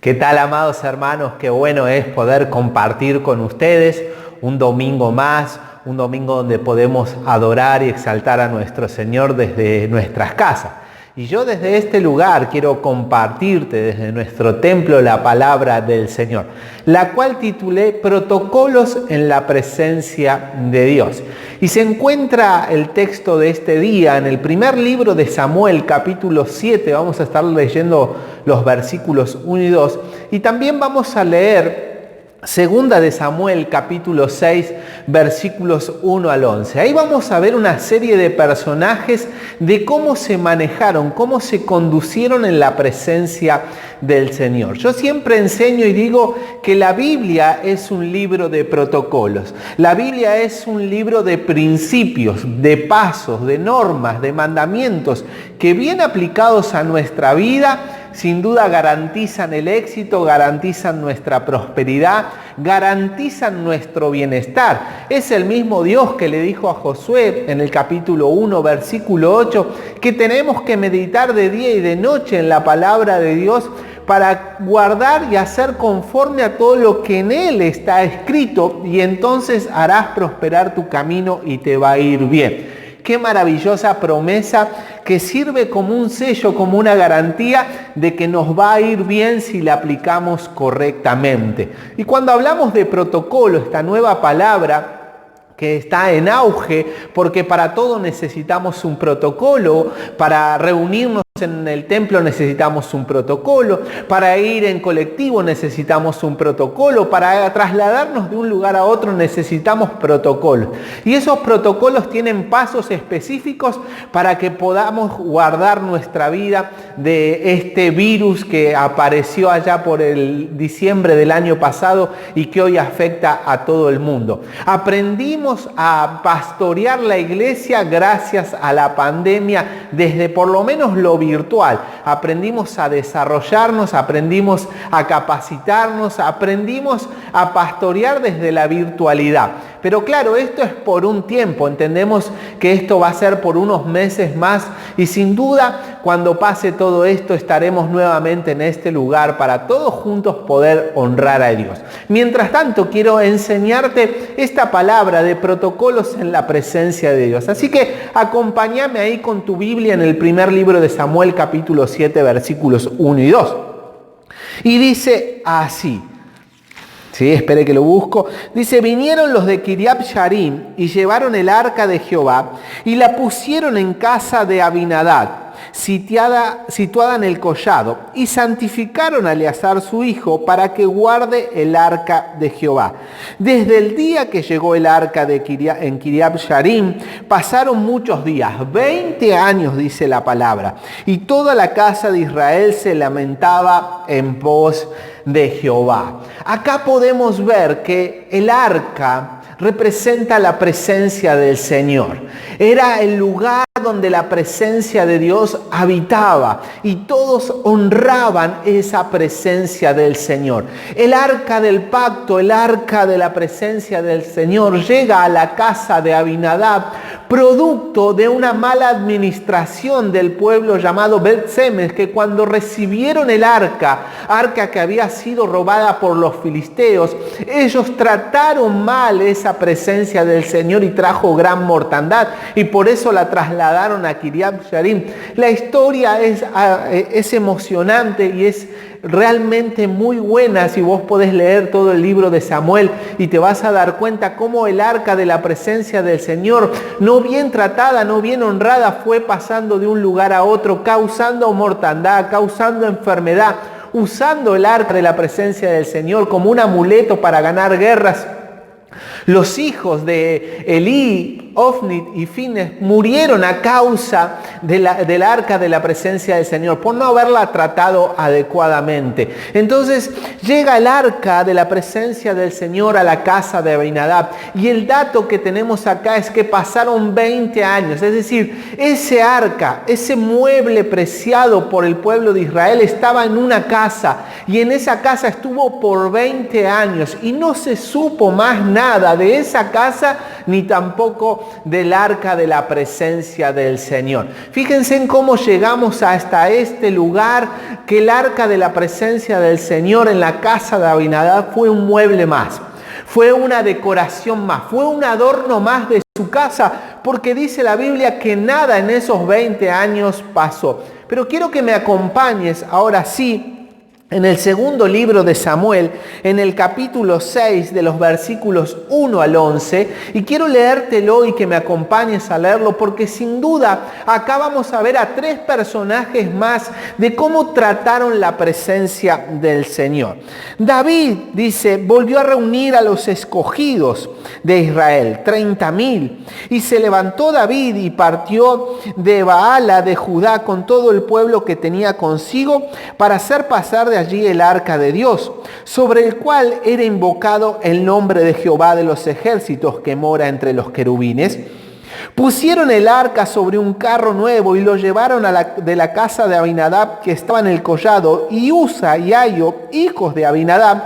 ¿Qué tal, amados hermanos? Qué bueno es poder compartir con ustedes un domingo más, un domingo donde podemos adorar y exaltar a nuestro Señor desde nuestras casas. Y yo desde este lugar quiero compartirte desde nuestro templo la palabra del Señor, la cual titulé Protocolos en la presencia de Dios. Y se encuentra el texto de este día en el primer libro de Samuel, capítulo 7. Vamos a estar leyendo los versículos 1 y 2. Y también vamos a leer Segunda de Samuel, capítulo 6, versículos 1 al 11. Ahí vamos a ver una serie de personajes de cómo se manejaron, cómo se conducieron en la presencia del Señor. Yo siempre enseño y digo que la Biblia es un libro de protocolos. La Biblia es un libro de principios, de pasos, de normas, de mandamientos que bien aplicados a nuestra vida sin duda garantizan el éxito, garantizan nuestra prosperidad, garantizan nuestro bienestar. Es el mismo Dios que le dijo a Josué en el capítulo 1, versículo 8, que tenemos que meditar de día y de noche en la palabra de Dios para guardar y hacer conforme a todo lo que en Él está escrito, y entonces harás prosperar tu camino y te va a ir bien. Qué maravillosa promesa que sirve como un sello, como una garantía de que nos va a ir bien si la aplicamos correctamente. Y cuando hablamos de protocolo, esta nueva palabra que está en auge, porque para todo necesitamos un protocolo, para reunirnos en el templo necesitamos un protocolo, para ir en colectivo necesitamos un protocolo, para trasladarnos de un lugar a otro necesitamos protocolos. Y esos protocolos tienen pasos específicos para que podamos guardar nuestra vida de este virus que apareció allá por el diciembre del año pasado y que hoy afecta a todo el mundo. Aprendimos a pastorear la iglesia gracias a la pandemia desde por lo menos lo virtual. Aprendimos a desarrollarnos, aprendimos a capacitarnos, aprendimos a pastorear desde la virtualidad. Pero claro, esto es por un tiempo, entendemos que esto va a ser por unos meses más y sin duda cuando pase todo esto estaremos nuevamente en este lugar para todos juntos poder honrar a Dios. Mientras tanto, quiero enseñarte esta palabra de protocolos en la presencia de Dios. Así que acompáñame ahí con tu Biblia en el primer libro de Samuel, capítulo 7, versículos 1 y 2. Y dice así. Sí, espere que lo busco. Dice, vinieron los de Kiriat Yarim y llevaron el arca de Jehová y la pusieron en casa de Abinadab, situada en el collado, y santificaron a Eleazar su hijo para que guarde el arca de Jehová. Desde el día que llegó el arca en Kiriat Yarim pasaron muchos días, 20 años dice la palabra, y toda la casa de Israel se lamentaba en pos de Jehová. Acá podemos ver que el arca representa la presencia del Señor. Era el lugar donde la presencia de Dios habitaba y todos honraban esa presencia del Señor. El arca del pacto, el arca de la presencia del Señor llega a la casa de Abinadab, producto de una mala administración del pueblo llamado Bet-Semes, que cuando recibieron el arca que había sido robada por los filisteos, ellos trataron mal esa presencia del Señor y trajo gran mortandad, y por eso la trasladaron a Kiriat Yarim. La historia es emocionante y es realmente muy buena si vos podés leer todo el libro de Samuel y te vas a dar cuenta cómo el arca de la presencia del Señor, no bien tratada, no bien honrada, fue pasando de un lugar a otro, causando mortandad, causando enfermedad, usando el arca de la presencia del Señor como un amuleto para ganar guerras. Los hijos de Elí, Ofni y Fines murieron a causa del arca de la presencia del Señor, por no haberla tratado adecuadamente. Entonces llega el arca de la presencia del Señor a la casa de Abinadab. Y el dato que tenemos acá es que pasaron 20 años. Es decir, ese arca, ese mueble preciado por el pueblo de Israel estaba en una casa. Y en esa casa estuvo por 20 años y no se supo más nada de esa casa, ni tampoco del arca de la presencia del Señor. Fíjense en cómo llegamos hasta este lugar, que el arca de la presencia del Señor en la casa de Abinadab fue un mueble más. Fue una decoración más, fue un adorno más de su casa, porque dice la Biblia que nada en esos 20 años pasó. Pero quiero que me acompañes ahora sí en el segundo libro de Samuel, en el capítulo 6 de los versículos 1 al 11, y quiero leértelo y que me acompañes a leerlo, porque sin duda acá vamos a ver a 3 personajes más de cómo trataron la presencia del Señor. David, dice, volvió a reunir a los escogidos de Israel, 30,000, y se levantó David y partió de Baala de Judá con todo el pueblo que tenía consigo para hacer pasar de allí el arca de Dios, sobre el cual era invocado el nombre de Jehová de los ejércitos que mora entre los querubines. Pusieron el arca sobre un carro nuevo y lo llevaron de la casa de Abinadab que estaba en el collado, y Usa y Ayo, hijos de Abinadab,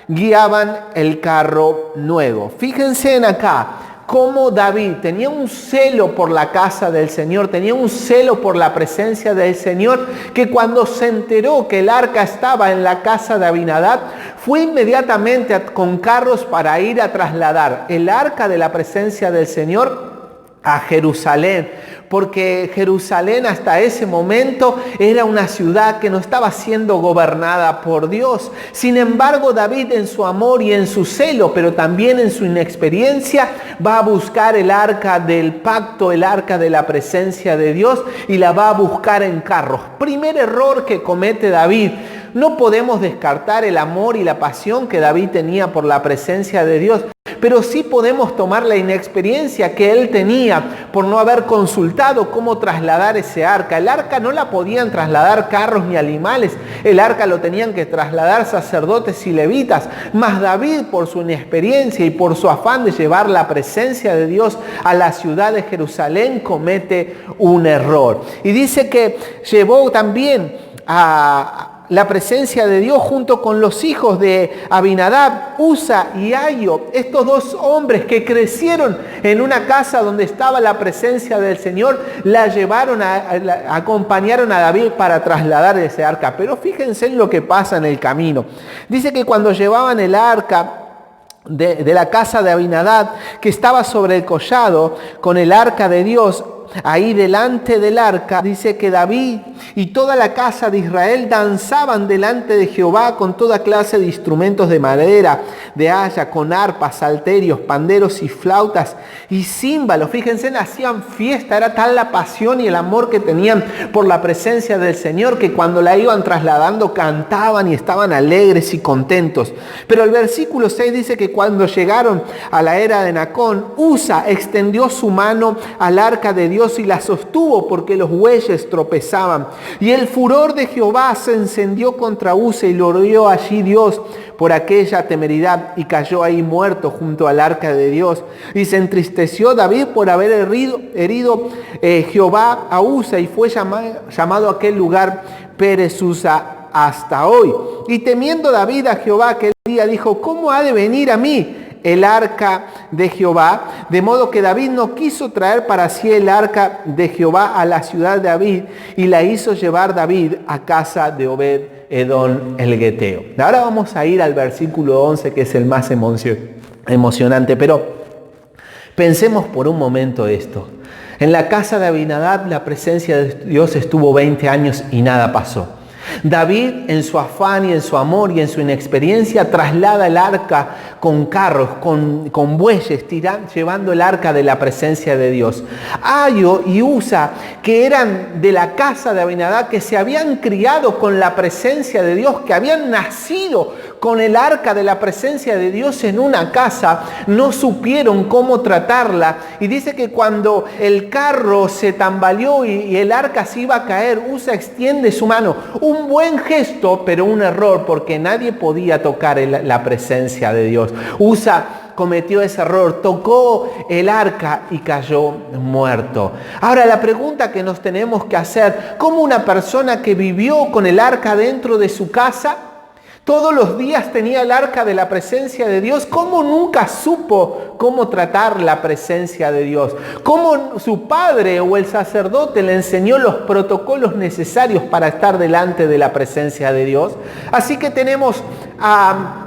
guiaban el carro nuevo. Fíjense en acá cómo David tenía un celo por la casa del Señor, tenía un celo por la presencia del Señor, que cuando se enteró que el arca estaba en la casa de Abinadab, fue inmediatamente con carros para ir a trasladar el arca de la presencia del Señor a Jerusalén, porque Jerusalén hasta ese momento era una ciudad que no estaba siendo gobernada por Dios. Sin embargo, David, en su amor y en su celo, pero también en su inexperiencia, va a buscar el arca del pacto, el arca de la presencia de Dios, y la va a buscar en carros. Primer error que comete David. No podemos descartar el amor y la pasión que David tenía por la presencia de Dios, pero sí podemos tomar la inexperiencia que él tenía por no haber consultado cómo trasladar ese arca. El arca no la podían trasladar carros ni animales, el arca lo tenían que trasladar sacerdotes y levitas, mas David, por su inexperiencia y por su afán de llevar la presencia de Dios a la ciudad de Jerusalén, comete un error. Y dice que llevó también a la presencia de Dios junto con los hijos de Abinadab, Usa y Ayo, estos 2 hombres que crecieron en una casa donde estaba la presencia del Señor, la llevaron, acompañaron a David para trasladar ese arca. Pero fíjense en lo que pasa en el camino. Dice que cuando llevaban el arca de la casa de Abinadab, que estaba sobre el collado con el arca de Dios, ahí delante del arca, dice que David y toda la casa de Israel danzaban delante de Jehová con toda clase de instrumentos de madera, de haya, con arpas, salterios, panderos y flautas y címbalos. Fíjense, hacían fiesta, era tal la pasión y el amor que tenían por la presencia del Señor, que cuando la iban trasladando cantaban y estaban alegres y contentos. Pero el versículo 6 dice que cuando llegaron a la era de Nacón, Usa extendió su mano al arca de Dios y la sostuvo, porque los bueyes tropezaban. Y el furor de Jehová se encendió contra Usa, y lo hirió allí Dios por aquella temeridad, y cayó ahí muerto junto al arca de Dios. Y se entristeció David por haber herido Jehová a Usa, y fue llamado aquel lugar Pérez Usa hasta hoy. Y temiendo David a Jehová aquel día, dijo: ¿cómo ha de venir a mí el arca de Jehová? De modo que David no quiso traer para sí el arca de Jehová a la ciudad de David, y la hizo llevar David a casa de Obed Edom el Geteo. Ahora vamos a ir al versículo 11, que es el más emocionante, pero pensemos por un momento esto. En la casa de Abinadab la presencia de Dios estuvo 20 años y nada pasó. David, en su afán y en su amor y en su inexperiencia, traslada el arca con carros, con bueyes, llevando el arca de la presencia de Dios. Ayo y Usa, que eran de la casa de Abinadab, que se habían criado con la presencia de Dios, que habían nacido con el arca de la presencia de Dios en una casa, no supieron cómo tratarla. Y dice que cuando el carro se tambaleó y el arca se iba a caer, Usa extiende su mano. Un buen gesto, pero un error, porque nadie podía tocar la presencia de Dios. Usa cometió ese error, tocó el arca y cayó muerto. Ahora, la pregunta que nos tenemos que hacer: ¿cómo una persona que vivió con el arca dentro de su casa Todos los días tenía el arca de la presencia de Dios. ¿Cómo nunca supo cómo tratar la presencia de Dios? ¿Cómo su padre o el sacerdote le enseñó los protocolos necesarios para estar delante de la presencia de Dios? Así que tenemos a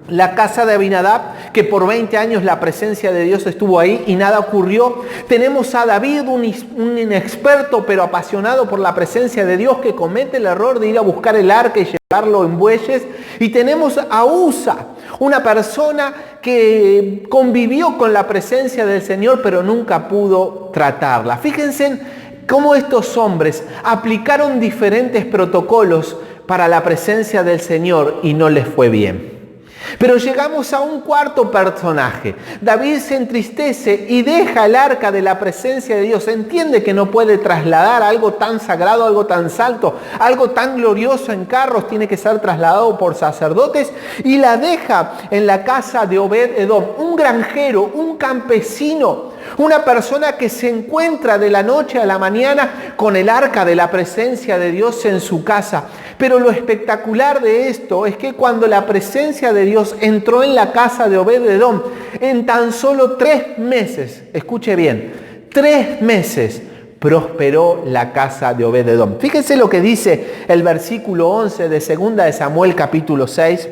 la casa de Abinadab, que por 20 años la presencia de Dios estuvo ahí y nada ocurrió. Tenemos a David, un inexperto pero apasionado por la presencia de Dios, que comete el error de ir a buscar el arca y llevarlo en bueyes. Y tenemos a Usa, una persona que convivió con la presencia del Señor pero nunca pudo tratarla. Fíjense cómo estos hombres aplicaron diferentes protocolos para la presencia del Señor y no les fue bien. Pero llegamos a un cuarto personaje. David se entristece y deja el arca de la presencia de Dios. Entiende que no puede trasladar algo tan sagrado, algo tan santo, algo tan glorioso en carros. Tiene que ser trasladado por sacerdotes y la deja en la casa de Obed-Edom, un granjero, un campesino, una persona que se encuentra de la noche a la mañana con el arca de la presencia de Dios en su casa. Pero lo espectacular de esto es que cuando la presencia de Dios entró en la casa de Obed-Edom, en tan solo 3 meses, escuche bien, 3 meses prosperó la casa de Obed-Edom. Fíjense lo que dice el versículo 11 de 2 de Samuel capítulo 6.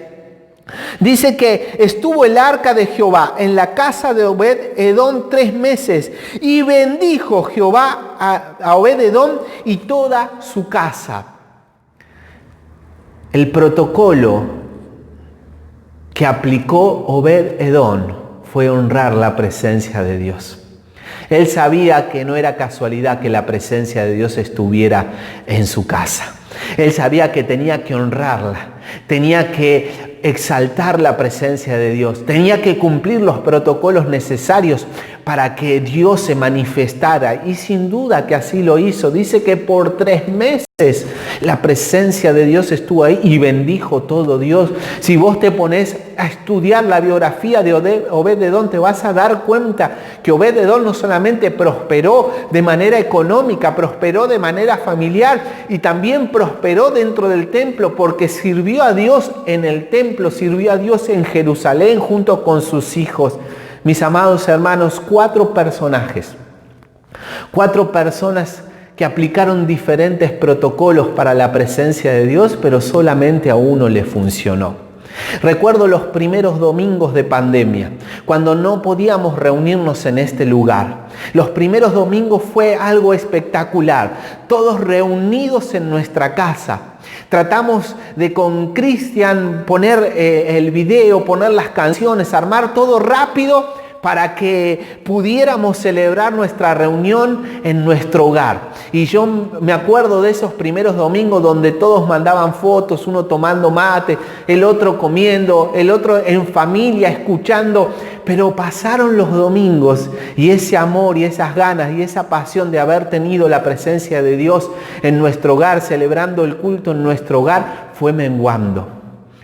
Dice que estuvo el arca de Jehová en la casa de Obed-Edom 3 meses y bendijo Jehová a Obed-Edom y toda su casa. El protocolo que aplicó Obed-Edom fue honrar la presencia de Dios. Él sabía que no era casualidad que la presencia de Dios estuviera en su casa. Él sabía que tenía que honrarla, tenía que exaltar la presencia de Dios, tenía que cumplir los protocolos necesarios para que Dios se manifestara, y sin duda que así lo hizo. Dice que por 3 meses la presencia de Dios estuvo ahí y bendijo todo Dios. Si vos te pones a estudiar la biografía de Obed-Edom, te vas a dar cuenta que Obed-Edom no solamente prosperó de manera económica, prosperó de manera familiar y también prosperó dentro del templo, porque sirvió a Dios en el templo, sirvió a Dios en Jerusalén junto con sus hijos. Mis amados hermanos, 4 personajes, 4 personas que aplicaron diferentes protocolos para la presencia de Dios, pero solamente a uno le funcionó. Recuerdo los primeros domingos de pandemia, cuando no podíamos reunirnos en este lugar. Los primeros domingos fue algo espectacular, todos reunidos en nuestra casa. Tratamos de con Cristian poner el video, poner las canciones, armar todo rápido para que pudiéramos celebrar nuestra reunión en nuestro hogar. Y yo me acuerdo de esos primeros domingos donde todos mandaban fotos, uno tomando mate, el otro comiendo, el otro en familia escuchando. Pero pasaron los domingos y ese amor y esas ganas y esa pasión de haber tenido la presencia de Dios en nuestro hogar, celebrando el culto en nuestro hogar, fue menguando.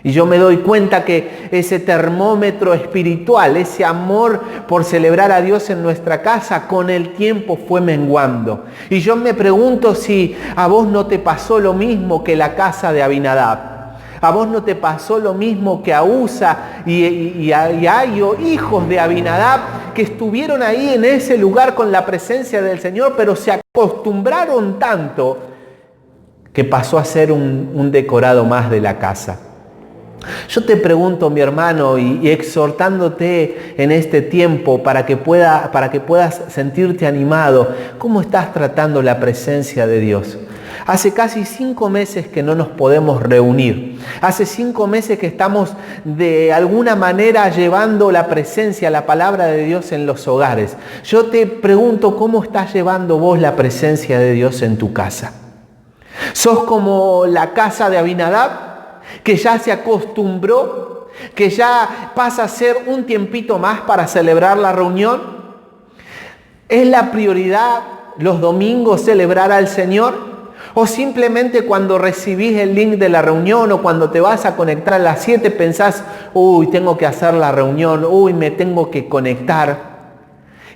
Y yo me doy cuenta que ese termómetro espiritual, ese amor por celebrar a Dios en nuestra casa, con el tiempo fue menguando. Y yo me pregunto si a vos no te pasó lo mismo que la casa de Abinadab. A vos no te pasó lo mismo que a Usa y a Ayo, hijos de Abinadab, que estuvieron ahí en ese lugar con la presencia del Señor, pero se acostumbraron tanto que pasó a ser un decorado más de la casa. Yo te pregunto, mi hermano, y exhortándote en este tiempo para que puedas sentirte animado, ¿cómo estás tratando la presencia de Dios? Hace casi 5 meses que no nos podemos reunir. Hace 5 meses que estamos de alguna manera llevando la presencia, la palabra de Dios en los hogares. Yo te pregunto, ¿cómo estás llevando vos la presencia de Dios en tu casa? ¿Sos como la casa de Abinadab, que ya se acostumbró, que ya pasa a ser un tiempito más para celebrar la reunión? ¿Es la prioridad los domingos celebrar al Señor? ¿O simplemente cuando recibís el link de la reunión o cuando te vas a conectar a las 7 pensás, uy, tengo que hacer la reunión, uy, me tengo que conectar?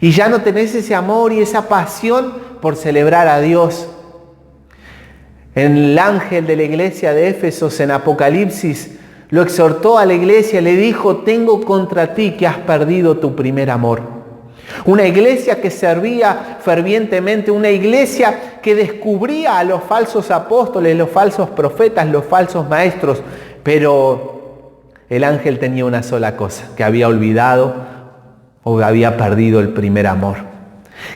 Y ya no tenés ese amor y esa pasión por celebrar a Dios. El ángel de la iglesia de Éfesos en Apocalipsis Lo exhortó a la iglesia, le dijo, tengo contra ti que has perdido tu primer amor. Una iglesia que servía fervientemente, una iglesia que descubría a los falsos apóstoles, los falsos profetas, los falsos maestros, pero el ángel tenía una sola cosa, que había olvidado o había perdido el primer amor.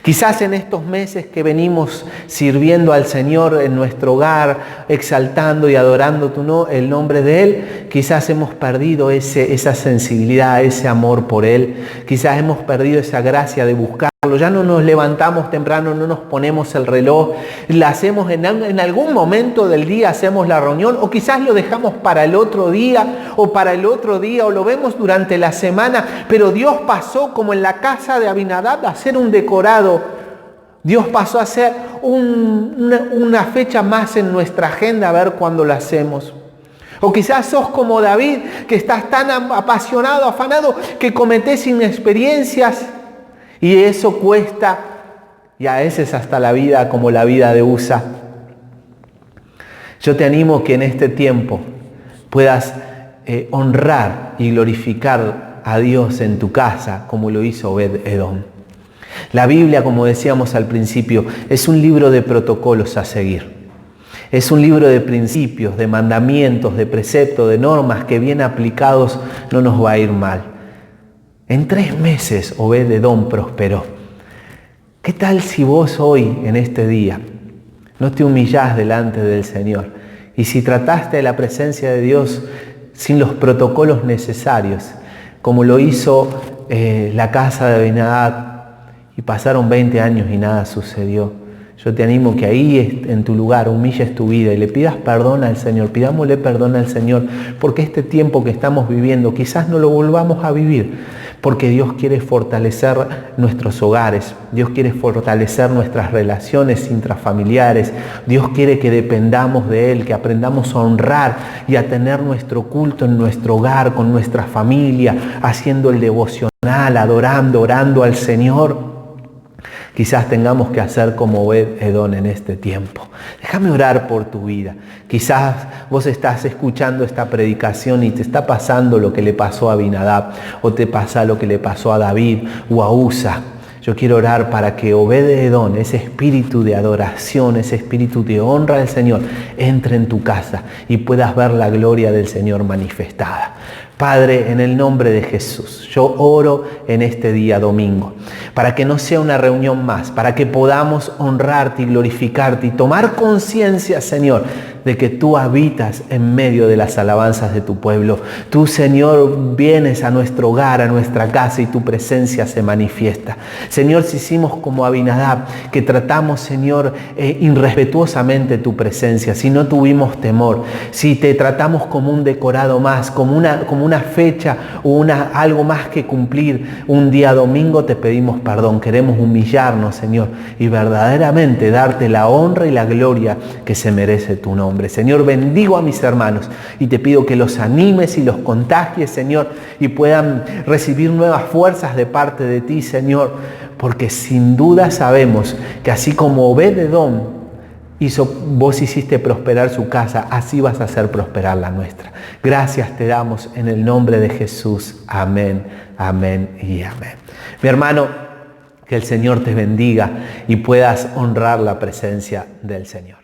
Quizás en estos meses que venimos sirviendo al Señor en nuestro hogar, exaltando y adorando el nombre de Él, quizás hemos perdido esa sensibilidad, ese amor por Él. Quizás hemos perdido esa gracia de buscarlo. Ya no nos levantamos temprano, no nos ponemos el reloj, la hacemos en algún momento del día, hacemos la reunión, o quizás lo dejamos para el otro día, o lo vemos durante la semana, pero Dios pasó, como en la casa de Abinadab, a ser un decorado. Dios pasó a ser una fecha más en nuestra agenda, a ver cuándo lo hacemos. O quizás sos como David, que estás tan apasionado, afanado, que cometés inexperiencias. Y eso cuesta, y a veces hasta la vida como la vida de Usa. Yo te animo que en este tiempo puedas honrar y glorificar a Dios en tu casa, como lo hizo Obed-Edom. La Biblia, como decíamos al principio, es un libro de protocolos a seguir. Es un libro de principios, de mandamientos, de preceptos, de normas que bien aplicados no nos va a ir mal. En 3 meses Obed-Edom prosperó. ¿Qué tal si vos hoy, en este día, no te humillás delante del Señor? Y si trataste de la presencia de Dios sin los protocolos necesarios, como lo hizo la casa de Abinadab, y pasaron 20 años y nada sucedió. Yo te animo que ahí en tu lugar humilles tu vida y le pidas perdón al Señor. Pidámosle perdón al Señor, porque este tiempo que estamos viviendo quizás no lo volvamos a vivir, porque Dios quiere fortalecer nuestros hogares, Dios quiere fortalecer nuestras relaciones intrafamiliares, Dios quiere que dependamos de Él, que aprendamos a honrar y a tener nuestro culto en nuestro hogar, con nuestra familia, haciendo el devocional, adorando, orando al Señor. Quizás tengamos que hacer como Obed-Edom en este tiempo. Déjame orar por tu vida. Quizás vos estás escuchando esta predicación y te está pasando lo que le pasó a Abinadab, o te pasa lo que le pasó a David o a Usa. Yo quiero orar para que Obed-Edom, ese espíritu de adoración, ese espíritu de honra del Señor, entre en tu casa y puedas ver la gloria del Señor manifestada. Padre, en el nombre de Jesús, yo oro en este día domingo, para que no sea una reunión más, para que podamos honrarte y glorificarte y tomar conciencia, Señor, de que tú habitas en medio de las alabanzas de tu pueblo. Tú, Señor, vienes a nuestro hogar, a nuestra casa, y tu presencia se manifiesta. Señor, si hicimos como Abinadab, que tratamos, Señor, irrespetuosamente tu presencia, si no tuvimos temor, si te tratamos como un decorado más, como una fecha o algo más que cumplir un día domingo, te pedimos perdón. Queremos humillarnos, Señor, y verdaderamente darte la honra y la gloria que se merece tu nombre. Señor, bendigo a mis hermanos y te pido que los animes y los contagies, Señor, y puedan recibir nuevas fuerzas de parte de ti, Señor, porque sin duda sabemos que así como Obed-Edom vos hiciste prosperar su casa, así vas a hacer prosperar la nuestra. Gracias te damos en el nombre de Jesús. Amén, amén y amén. Mi hermano, que el Señor te bendiga y puedas honrar la presencia del Señor.